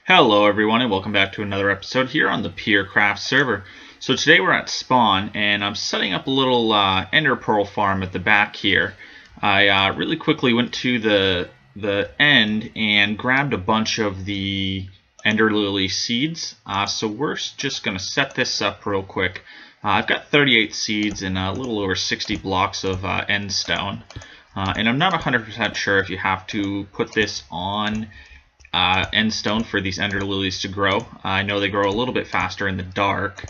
Hello everyone and welcome back to another episode here on the PeerCraft server. So today we're at spawn and I'm setting up a little ender pearl farm at the back here. I really quickly went to the end and grabbed a bunch of the ender lily seeds. So we're just going to set this up real quick. I've got 38 seeds and a little over 60 blocks of end stone. And I'm not 100% sure if you have to put this on end stone for these ender lilies to grow. I know they grow a little bit faster in the dark,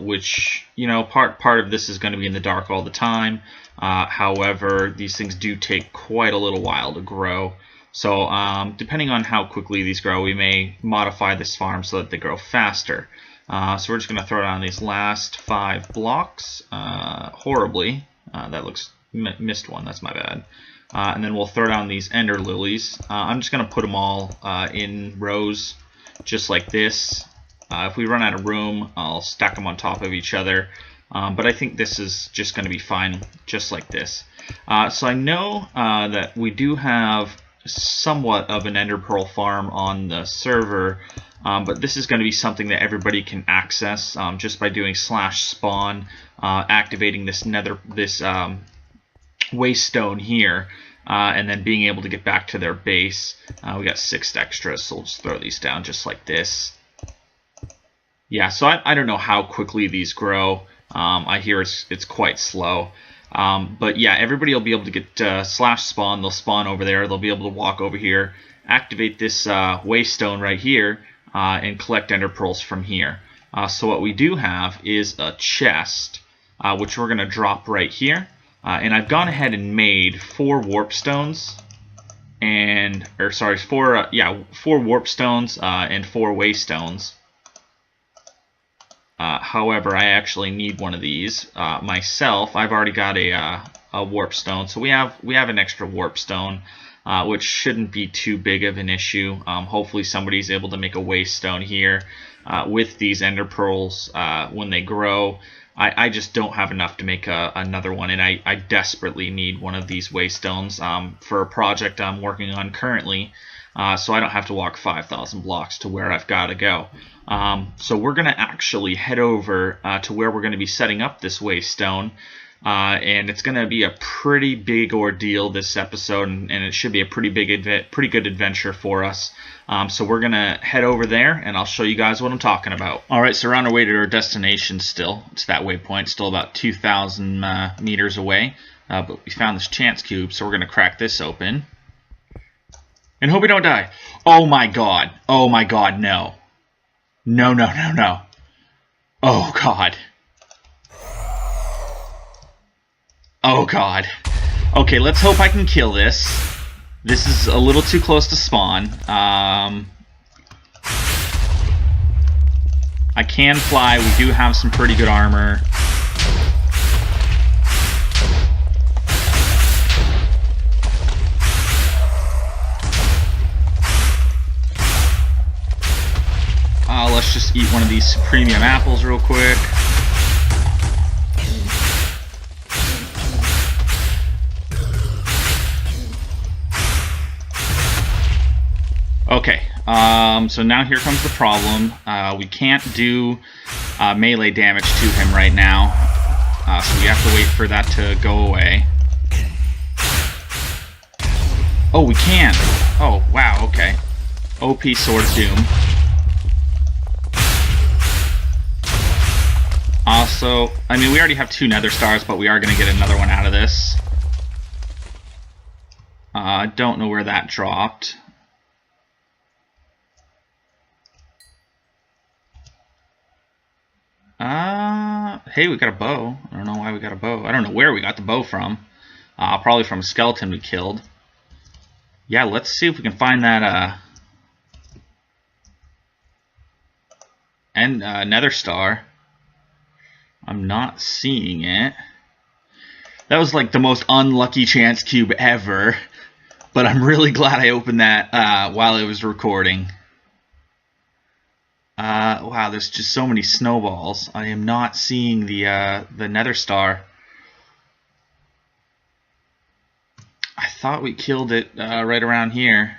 which, you know, part of this is going to be in the dark all the time. However, these things do take quite a little while to grow. So depending on how quickly these grow, we may modify this farm so that they grow faster. So we're just going to throw down these last 5 blocks horribly. That looks missed one, that's my bad. And then we'll throw down these ender lilies. I'm just going to put them all in rows just like this. If we run out of room, I'll stack them on top of each other. But I think this is just going to be fine just like this. So I know that we do have somewhat of an ender pearl farm on the server. But this is going to be something that everybody can access just by doing /spawn, activating this waste stone here, and then being able to get back to their base. We got 6 extras, so we'll just throw these down just like this. Yeah, so I don't know how quickly these grow. I hear it's quite slow. But yeah, everybody will be able to get /spawn. They'll spawn over there. They'll be able to walk over here, activate this waste stone right here, and collect ender pearls from here. So what we do have is a chest, which we're going to drop right here. And I've gone ahead and made 4 warp stones, four warp stones and 4 waste stones. However, I actually need one of these myself. I've already got a warp stone, so we have an extra warp stone, which shouldn't be too big of an issue. Hopefully, somebody's able to make a waste stone here with these ender pearls when they grow. I just don't have enough to make another one, and I desperately need one of these waste stones for a project I'm working on currently, so I don't have to walk 5,000 blocks to where I've got to go. So we're going to actually head over to where we're going to be setting up this waste stone, and it's going to be a pretty big ordeal this episode, and it should be a pretty good adventure for us. So we're going to head over there, and I'll show you guys what I'm talking about. Alright, so we're on our way to our destination still. It's that waypoint, still about 2,000 meters away. But we found this chance cube, so we're going to crack this open. And hope we don't die. Oh my god. Oh my god, no. No, no, no, no. Oh god. Oh god. Okay, let's hope I can kill this. This is a little too close to spawn. I can fly. We do have some pretty good armor. Let's just eat one of these premium apples real quick. Okay, so now here comes the problem. We can't do melee damage to him right now, so we have to wait for that to go away. Oh, we can! Oh, wow, okay. OP Sword of Doom. Also, I mean, we already have 2 nether stars, but we are going to get another one out of this. I don't know where that dropped. Hey, we got a bow. I don't know why we got a bow. I don't know where we got the bow from. Probably from a skeleton we killed. Yeah, let's see if we can find that, nether star. I'm not seeing it. That was like the most unlucky chance cube ever. But I'm really glad I opened that while it was recording. Wow, there's just so many snowballs. I am not seeing the nether star. I thought we killed it right around here.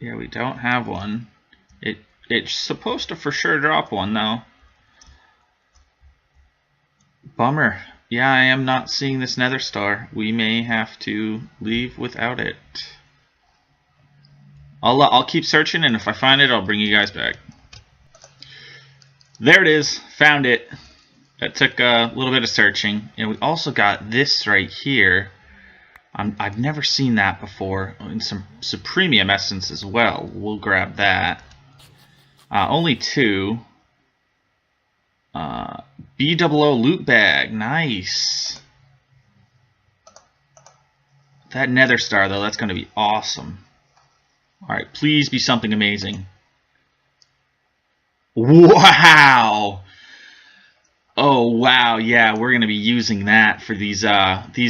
Yeah, we don't have one. It's supposed to for sure drop one, though. Bummer. Yeah, I am not seeing this nether star. We may have to leave without it. I'll keep searching, and if I find it, I'll bring you guys back. There it is. Found it. That took a little bit of searching. And we also got this right here. I've never seen that before. And some Supremium Essence as well. We'll grab that. Only 2. BOO loot bag. Nice. That nether star, though, that's going to be awesome. Alright, please be something amazing. Wow! Oh, wow, yeah, we're going to be using that for these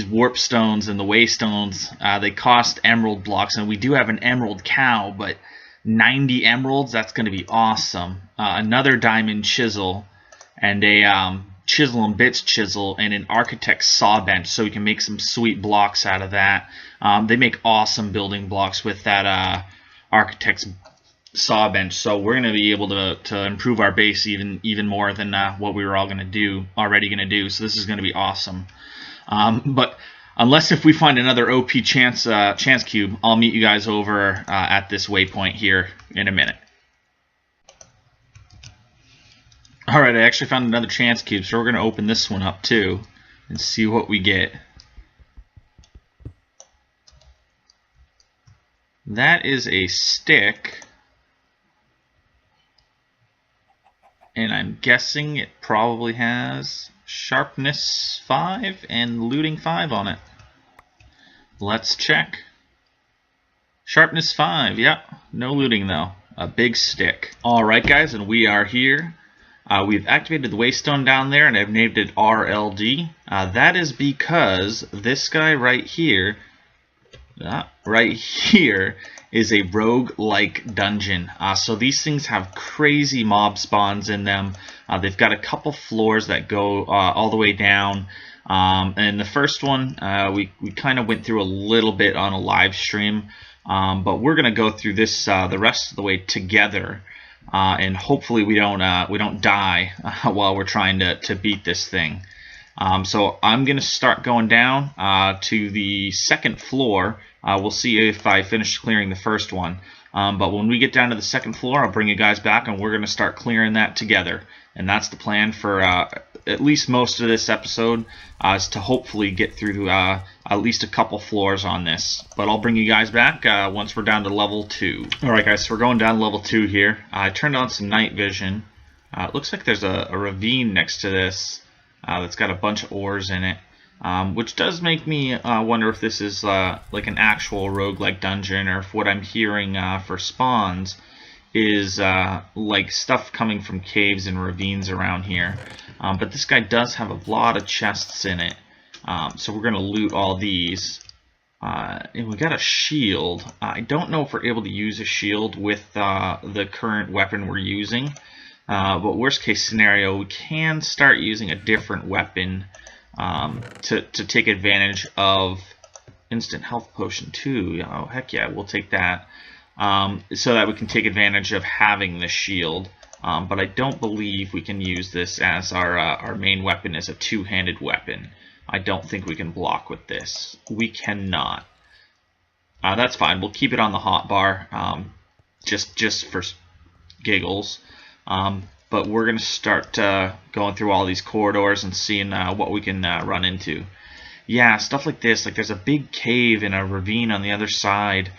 warp stones and the waystones. They cost emerald blocks, and we do have an emerald cow, but 90 emeralds, that's going to be awesome. Another diamond chisel, and a chisel and bits chisel, and an architect's saw bench, so we can make some sweet blocks out of that. They make awesome building blocks with that architect's saw bench, so we're going to be able to improve our base even more than what we were already going to do. So this is going to be awesome. But unless if we find another OP chance cube, I'll meet you guys over at this waypoint here in a minute. Alright, I actually found another chance cube, so we're going to open this one up too and see what we get. That is a stick, and I'm guessing it probably has sharpness 5 and looting 5 on it. Let's check. Sharpness 5, yep. No looting though. A big stick. Alright guys, and we are here. We've activated the waystone down there, and I've named it RLD. That is because this guy right here is a rogue-like dungeon. So these things have crazy mob spawns in them. They've got a couple floors that go all the way down. And the first one, we kind of went through a little bit on a live stream. But we're going to go through this the rest of the way together. And hopefully we don't die while we're trying to beat this thing. So I'm going to start going down to the second floor. We'll see if I finish clearing the first one. But when we get down to the second floor, I'll bring you guys back, and we're going to start clearing that together. And that's the plan for at least most of this episode, is to hopefully get through at least a couple floors on this. But I'll bring you guys back once we're down to level 2. Alright guys, so we're going down to level 2 here. I turned on some night vision. It looks like there's a ravine next to this that's got a bunch of ores in it. Which does make me wonder if this is like an actual roguelike dungeon, or if what I'm hearing for spawns is like stuff coming from caves and ravines around here. But this guy does have a lot of chests in it, so we're going to loot all these. And we got a shield. I don't know if we're able to use a shield with the current weapon we're using, but worst case scenario, we can start using a different weapon to take advantage of instant health potion too. Oh heck yeah, we'll take that. So that we can take advantage of having the shield. But I don't believe we can use this as our main weapon as a two-handed weapon. I don't think we can block with this. We cannot. That's fine. We'll keep it on the hotbar, just for giggles. But we're going to start going through all these corridors and seeing what we can run into. Yeah, stuff like this. Like there's a big cave and a ravine on the other side.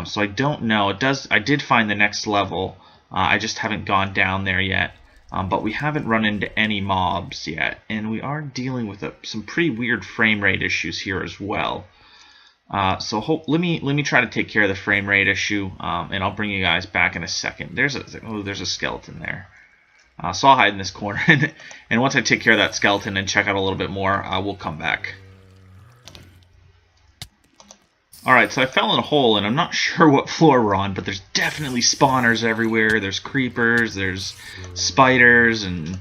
So I don't know. I did find the next level. I just haven't gone down there yet. But we haven't run into any mobs yet, and we are dealing with some pretty weird frame rate issues here as well. So let me try to take care of the frame rate issue, and I'll bring you guys back in a second. There's a skeleton there. So I'll hide in this corner, and once I take care of that skeleton and check out a little bit more, we'll come back. Alright, so I fell in a hole, and I'm not sure what floor we're on, but there's definitely spawners everywhere. There's creepers, there's spiders, and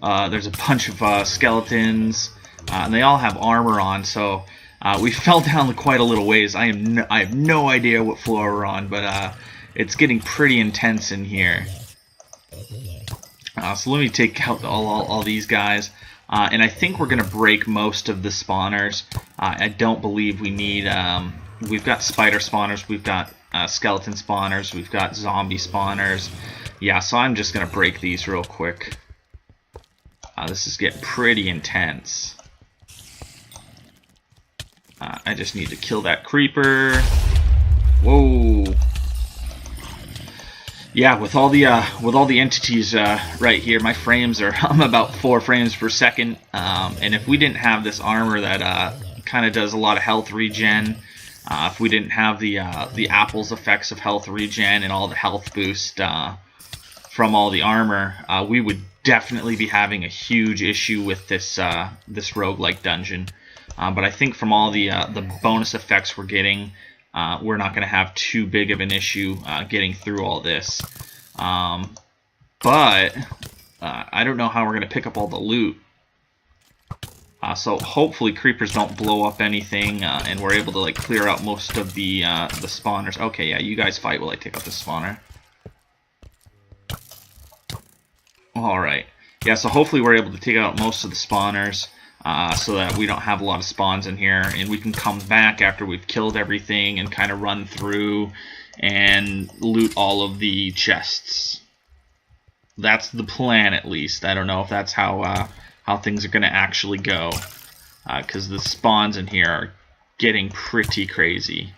there's a bunch of skeletons, and they all have armor on, so we fell down quite a little ways. I have no idea what floor we're on, but It's getting pretty intense in here. So let me take out all these guys. And I think we're going to break most of the spawners. I don't believe we need... we've got spider spawners, we've got skeleton spawners, we've got zombie spawners. Yeah, so I'm just going to break these real quick. This is getting pretty intense. I just need to kill that creeper. Whoa. Yeah, with all the entities right here, my frames are I'm about 4 frames per second. And if we didn't have this armor that kind of does a lot of health regen, if we didn't have the apples effects of health regen and all the health boost from all the armor, we would definitely be having a huge issue with this this roguelike dungeon. But I think from all the bonus effects we're getting, we're not going to have too big of an issue getting through all this. But I don't know how we're going to pick up all the loot. So hopefully creepers don't blow up anything, and we're able to like clear out most of the spawners. Okay, yeah, you guys fight while I take out the spawner. All right. Yeah, so hopefully we're able to take out most of the spawners. So that we don't have a lot of spawns in here, and we can come back after we've killed everything and kind of run through and loot all of the chests. That's the plan, at least. I don't know if that's how things are going to actually go, because the spawns in here are getting pretty crazy.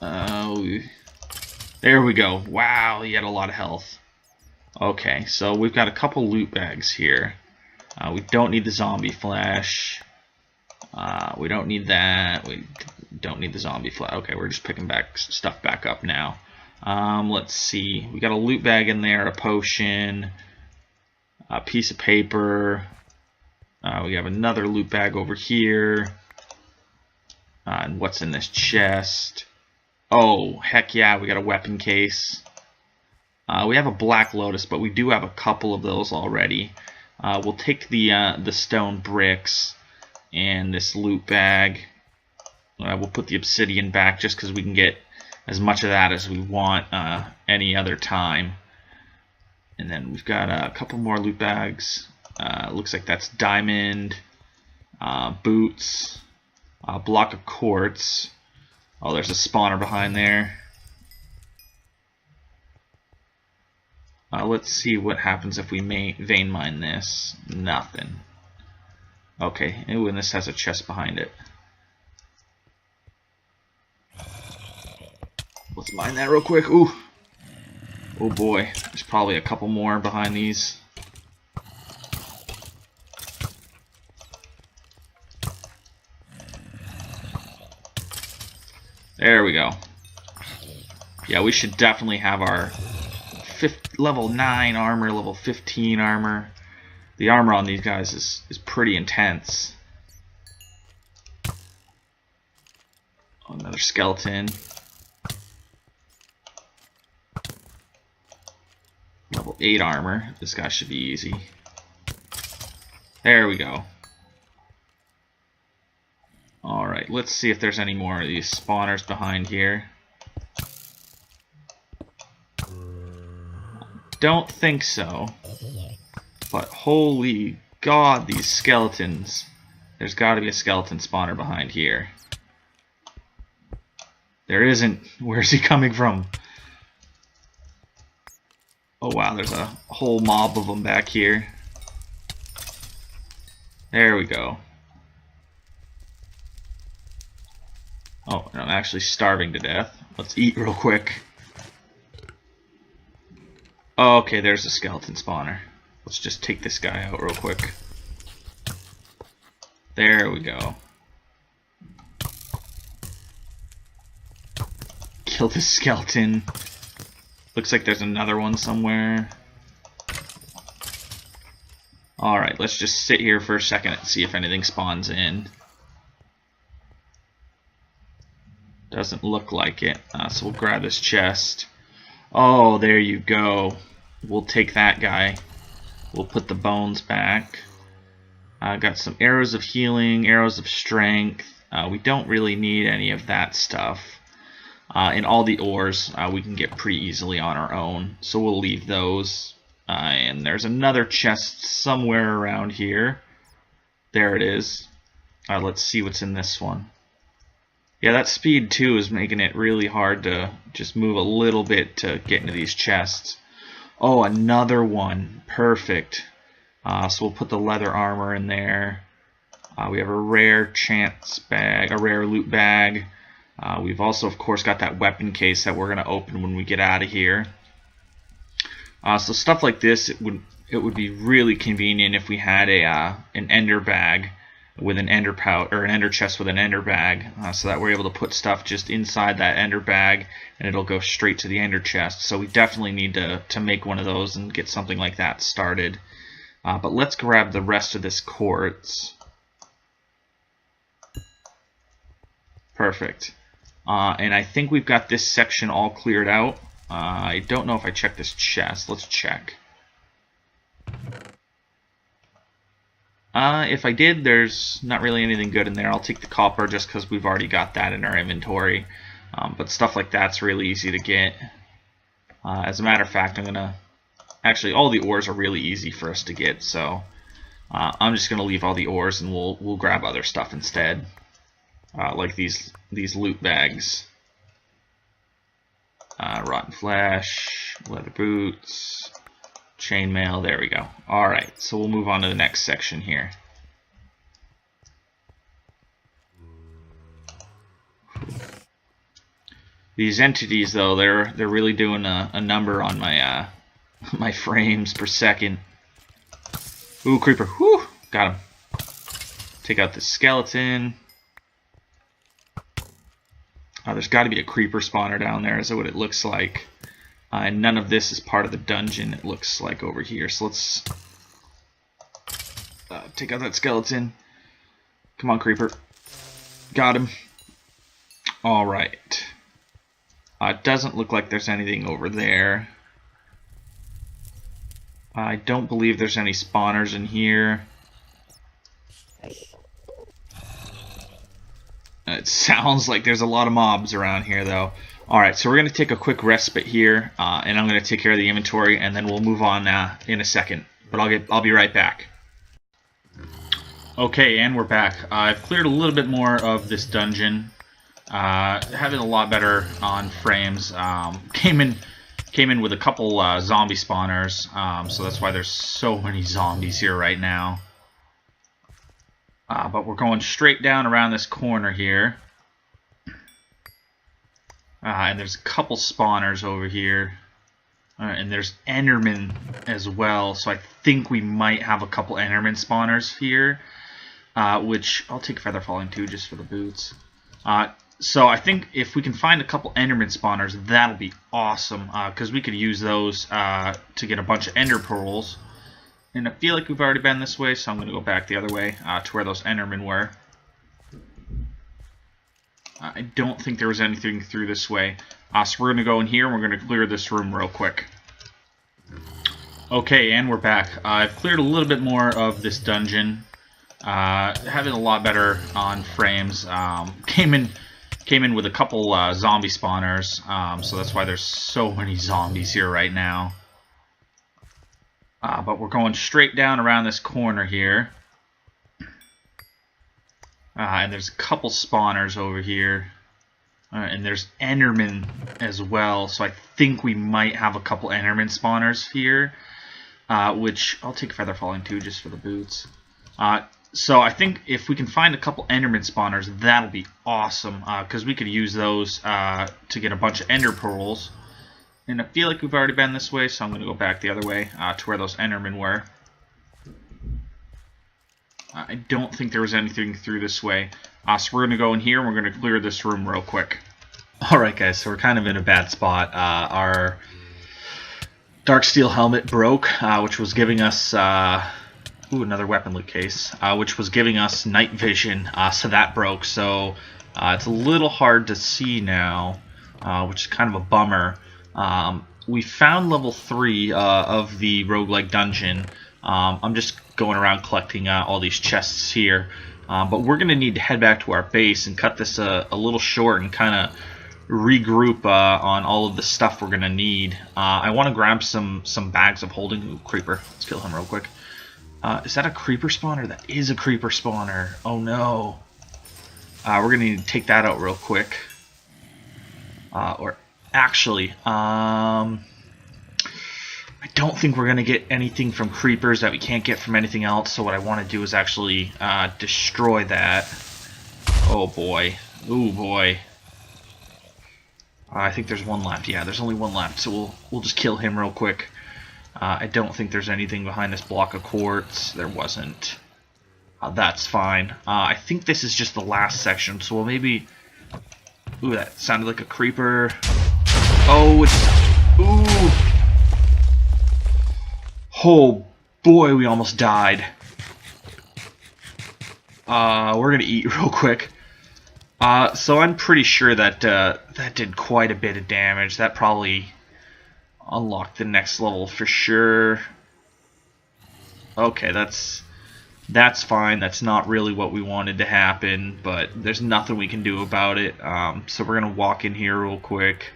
Oh, there we go. Wow, he had a lot of health. Okay, so we've got a couple loot bags here. We don't need the zombie flesh. We don't need that. We don't need the zombie flesh. Okay, we're just picking stuff back up now. Let's see. We got a loot bag in there, a potion, a piece of paper. We have another loot bag over here. And what's in this chest? Oh, heck yeah, we got a weapon case. We have a black lotus, but we do have a couple of those already. We'll take the stone bricks and this loot bag. We'll put the obsidian back just because we can get as much of that as we want any other time. And then we've got a couple more loot bags. Looks like that's diamond, boots, a block of quartz. Oh, there's a spawner behind there. Let's see what happens if we vein mine this. Nothing. Okay, ooh, and this has a chest behind it. Let's mine that real quick. Ooh. Oh boy, there's probably a couple more behind these. There we go. Yeah, we should definitely have our level 9 armor, level 15 armor. The armor on these guys is pretty intense. Another skeleton. Level 8 armor. This guy should be easy. There we go. Alright, let's see if there's any more of these spawners behind here. Don't think so. But holy god, these skeletons. There's got to be a skeleton spawner behind here. There isn't. Where's he coming from? Oh wow, there's a whole mob of them back here. There we go. Oh, and I'm actually starving to death. Let's eat real quick. Oh, okay, there's a skeleton spawner. Let's just take this guy out real quick. There we go. Kill this skeleton. Looks like there's another one somewhere. Alright, let's just sit here for a second and see if anything spawns in. Doesn't look like it. So we'll grab this chest. Oh, there you go. We'll take that guy. We'll put the bones back. Got some arrows of healing, arrows of strength. We don't really need any of that stuff. And all the ores we can get pretty easily on our own, so we'll leave those. And there's another chest somewhere around here. There it is. Let's see what's in this one. Yeah, that speed too is making it really hard to just move a little bit to get into these chests. Oh, another one. Perfect. So we'll put the leather armor in there. We have a rare chance bag, a rare loot bag. We've also, of course, got that weapon case that we're going to open when we get out of here. So stuff like this, it would be really convenient if we had an ender bag with an ender pouch, or an ender chest with an ender bag, so that we're able to put stuff just inside that ender bag and it'll go straight to the ender chest. So we definitely need to make one of those and get something like that started. But let's grab the rest of this quartz. Perfect. And I think we've got this section all cleared out. I don't know if I checked this chest. Let's check. If I did, there's not really anything good in there. I'll take the copper just because we've already got that in our inventory. But stuff like that's really easy to get. As a matter of fact, I'm going to... Actually, all the ores are really easy for us to get, so I'm just going to leave all the ores and we'll grab other stuff instead. Like these loot bags. Rotten flesh, leather boots, chainmail, there we go. Alright, so we'll move on to the next section here. These entities, though, they're really doing a number on my my frames per second. Ooh, creeper. Whew, got him. Take out the skeleton. There's got to be a creeper spawner down there, is what it looks like. And none of this is part of the dungeon, it looks like, over here. So let's take out that skeleton. Come on, creeper. Got him. Alright. It doesn't look like there's anything over there. I don't believe there's any spawners in here. It sounds like there's a lot of mobs around here, though. Alright, so we're going to take a quick respite here, and I'm going to take care of the inventory, and then we'll move on in a second. But I'll be right back. Okay, and we're back. I've cleared a little bit more of this dungeon. Having a lot better on frames. Came in with a couple zombie spawners, so that's why there's so many zombies here right now. But we're going straight down around this corner here. And there's a couple spawners over here. And there's Endermen as well. So I think we might have a couple Enderman spawners here. Which I'll take Feather Falling too, just for the boots. So I think if we can find a couple Enderman spawners, that'll be awesome. Because we could use those to get a bunch of Ender Pearls. And I feel like we've already been this way, so I'm going to go back the other way to where those Endermen were. I don't think there was anything through this way. So we're going to go in here and we're going to clear this room real quick. Okay, and we're back. I've cleared a little bit more of this dungeon. Having a lot better on frames. Came in with a couple zombie spawners, so that's why there's so many zombies here right now. But we're going straight down around this corner here. And there's a couple spawners over here. And there's Endermen as well. So I think we might have a couple Enderman spawners here. Which I'll take Feather Falling too, just for the boots. So I think if we can find a couple Enderman spawners, that'll be awesome. Because we could use those to get a bunch of Ender Pearls. And I feel like we've already been this way, so I'm going to go back the other way to where those Endermen were. I don't think there was anything through this way. So we're going to go in here and we're going to clear this room real quick. Alright guys, so we're kind of in a bad spot. Our Dark Steel helmet broke, which was giving us... ooh, another weapon loot case. Which was giving us night vision, so that broke. So it's a little hard to see now, which is kind of a bummer. We found level 3 of the roguelike dungeon. I'm just going around collecting all these chests here. But we're going to need to head back to our base and cut this a little short and kind of regroup on all of the stuff we're gonna need. I want to grab some bags of holding. Ooh, creeper. Let's kill him real quick. Is that a creeper spawner? That is a creeper spawner. Oh no. We're gonna need to take that out real quick. Or actually, I don't think we're gonna get anything from creepers that we can't get from anything else. So what I want to do is actually destroy that. Oh boy. Ooh boy. I think there's one left. Yeah, there's only one left, so we'll just kill him real quick. I don't think there's anything behind this block of quartz. There wasn't. That's fine. I think this is just the last section, so we'll maybe... Ooh, that sounded like a creeper. Oh, it's... Ooh! Oh, boy, we almost died. We're gonna eat real quick. So I'm pretty sure that that did quite a bit of damage. That probably unlocked the next level for sure. Okay, that's fine. That's not really what we wanted to happen, but there's nothing we can do about it. So we're gonna walk in here real quick.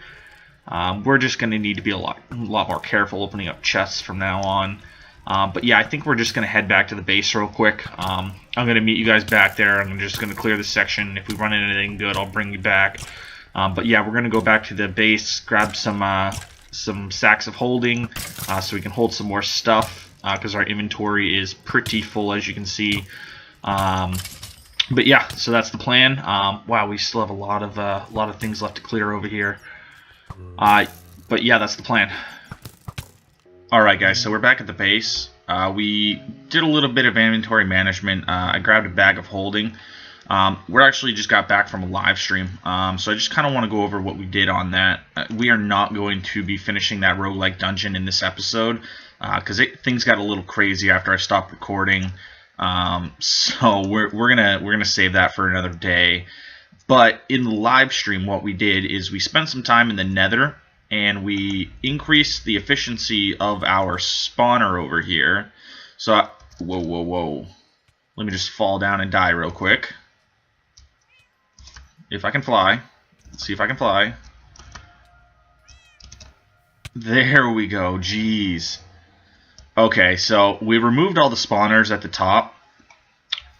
We're just gonna need to be a lot more careful opening up chests from now on. But yeah, I think we're just going to head back to the base real quick. I'm going to meet you guys back there. I'm just going to clear this section. If we run into anything good, I'll bring you back. But yeah, we're going to go back to the base, grab some sacks of holding so we can hold some more stuff because our inventory is pretty full, as you can see. But yeah, so that's the plan. Wow, we still have a lot of things left to clear over here. But yeah, that's the plan. Alright guys, so we're back at the base. We did a little bit of inventory management. I grabbed a bag of holding. We actually just got back from a live stream, so I just kind of want to go over what we did on that. We are not going to be finishing that roguelike dungeon in this episode, because things got a little crazy after I stopped recording. So we're gonna save that for another day. But in the live stream, what we did is we spent some time in the Nether, and we increased the efficiency of our spawner over here. So, whoa. Let me just fall down and die real quick. If I can fly. Let's see if I can fly. There we go. Jeez. Okay, so we removed all the spawners at the top.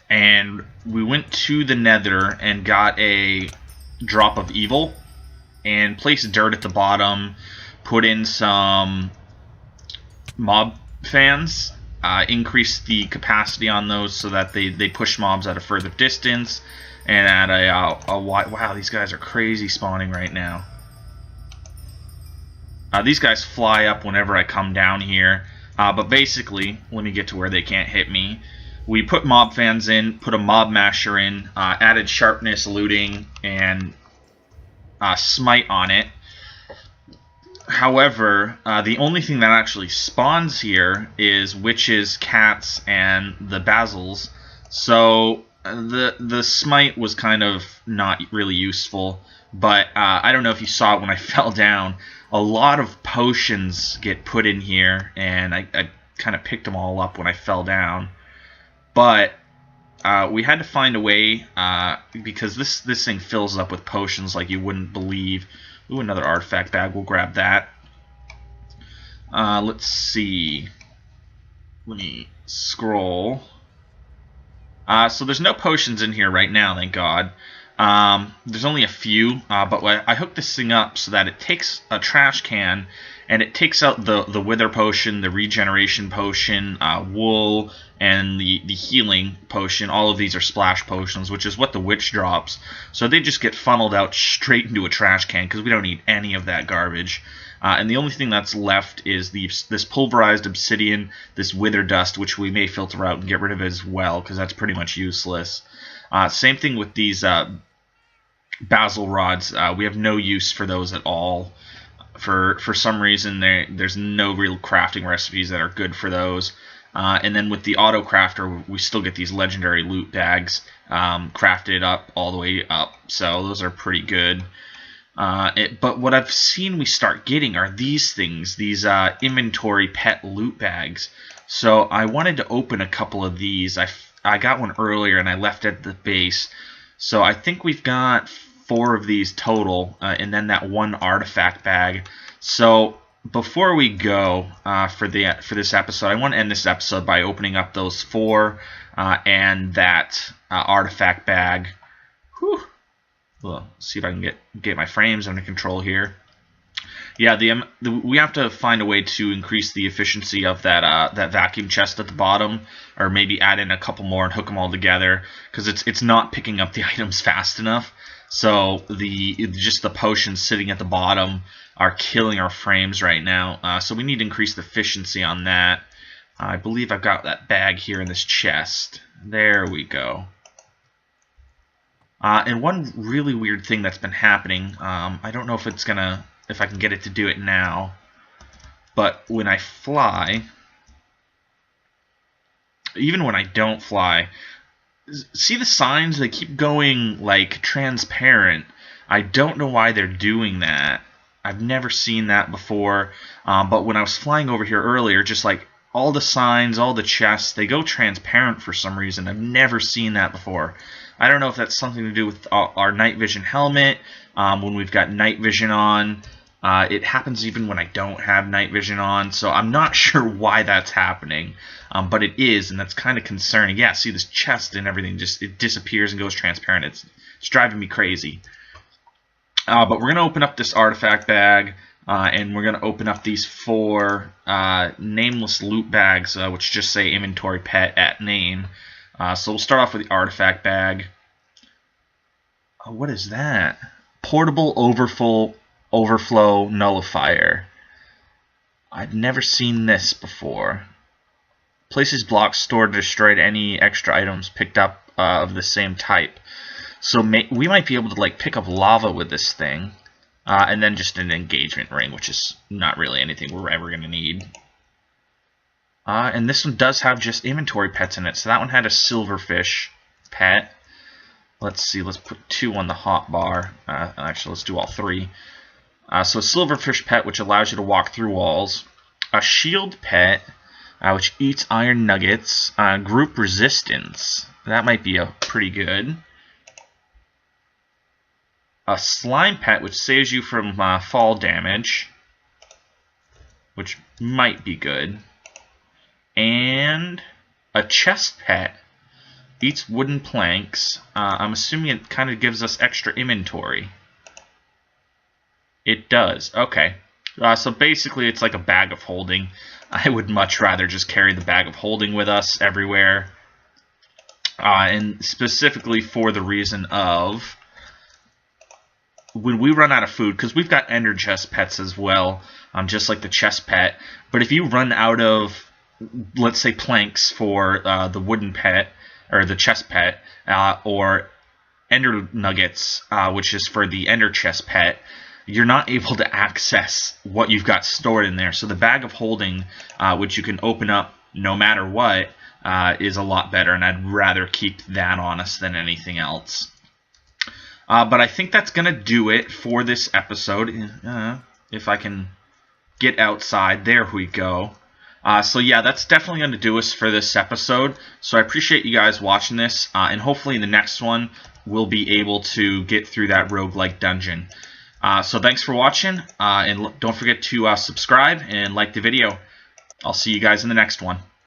And we went to the Nether and got a drop of evil. And placed dirt at the bottom, put in some mob fans, increased the capacity on those so that they push mobs at a further distance, and at a wide... Wow, these guys are crazy spawning right now. These guys fly up whenever I come down here, but basically, let me get to where they can't hit me. We put mob fans in, put a mob masher in, added sharpness, looting, and... smite on it. However, the only thing that actually spawns here is witches, cats, and the basils. So the smite was kind of not really useful. But I don't know if you saw it when I fell down. A lot of potions get put in here, and I kind of picked them all up when I fell down. But we had to find a way, because this thing fills up with potions like you wouldn't believe. Ooh, another artifact bag. We'll grab that. Let's see. Let me scroll. So there's no potions in here right now, thank God. There's only a few, but I hooked this thing up so that it takes a trash can and it takes out the wither potion, the regeneration potion, wool, and the healing potion. All of these are splash potions, which is what the witch drops. So they just get funneled out straight into a trash can because we don't need any of that garbage. And the only thing that's left is this pulverized obsidian, this wither dust, which we may filter out and get rid of as well because that's pretty much useless. Same thing with these basil rods. We have no use for those at all. For some reason, there's no real crafting recipes that are good for those. And then with the auto crafter, we still get these legendary loot bags crafted up all the way up. So those are pretty good. But what I've seen we start getting are these things, these inventory pet loot bags. So I wanted to open a couple of these. I got one earlier and I left it at the base. So I think we've got 4 of these total, and then that 1 artifact bag. So before we go for this episode, I want to end this episode by opening up those 4 and that artifact bag. Whew. Well, see if I can get my frames under control here. Yeah, we have to find a way to increase the efficiency of that vacuum chest at the bottom, or maybe add in a couple more and hook them all together, because it's not picking up the items fast enough. So just the potions sitting at the bottom are killing our frames right now. So we need to increase the efficiency on that. I believe I've got that bag here in this chest. There we go. And one really weird thing that's been happening, I don't know if I can get it to do it now, but when I fly, even when I don't fly, see the signs? They keep going like transparent. I don't know why they're doing that. I've never seen that before, but when I was flying over here earlier, just like all the signs, all the chests, they go transparent for some reason. I've never seen that before. I don't know if that's something to do with our night vision helmet, when we've got night vision on. It happens even when I don't have night vision on, so I'm not sure why that's happening, but it is, and that's kind of concerning. Yeah, see this chest and everything, it disappears and goes transparent. It's driving me crazy. But we're going to open up this artifact bag, and we're going to open up these 4 nameless loot bags, which just say inventory pet at name. So we'll start off with the artifact bag. What is that? Portable overflow nullifier. I've never seen this before. Places blocks stored to destroy any extra items picked up of the same type. So we might be able to like pick up lava with this thing, and then just an engagement ring, which is not really anything we're ever going to need. And this one does have just inventory pets in it. So that one had a silverfish pet. Let's see, let's put 2 on the hotbar. Actually, let's do all 3. So a silverfish pet, which allows you to walk through walls. A shield pet, which eats iron nuggets. Group resistance. That might be pretty good. A slime pet, which saves you from fall damage, which might be good. And a chest pet, eats wooden planks. I'm assuming it kind of gives us extra inventory. It does. Okay. So basically it's like a bag of holding. I would much rather just carry the bag of holding with us everywhere. And specifically for the reason of when we run out of food, because we've got ender chest pets as well, just like the chest pet. But if you run out of, let's say, planks for the wooden pet, or the chest pet, or ender nuggets, which is for the ender chest pet, you're not able to access what you've got stored in there. So the bag of holding, which you can open up no matter what, is a lot better, and I'd rather keep that on us than anything else. But I think that's going to do it for this episode. If I can get outside, there we go. So yeah, that's definitely going to do us for this episode. So I appreciate you guys watching this, and hopefully in the next one we'll be able to get through that roguelike dungeon. So thanks for watching, and don't forget to subscribe and like the video. I'll see you guys in the next one.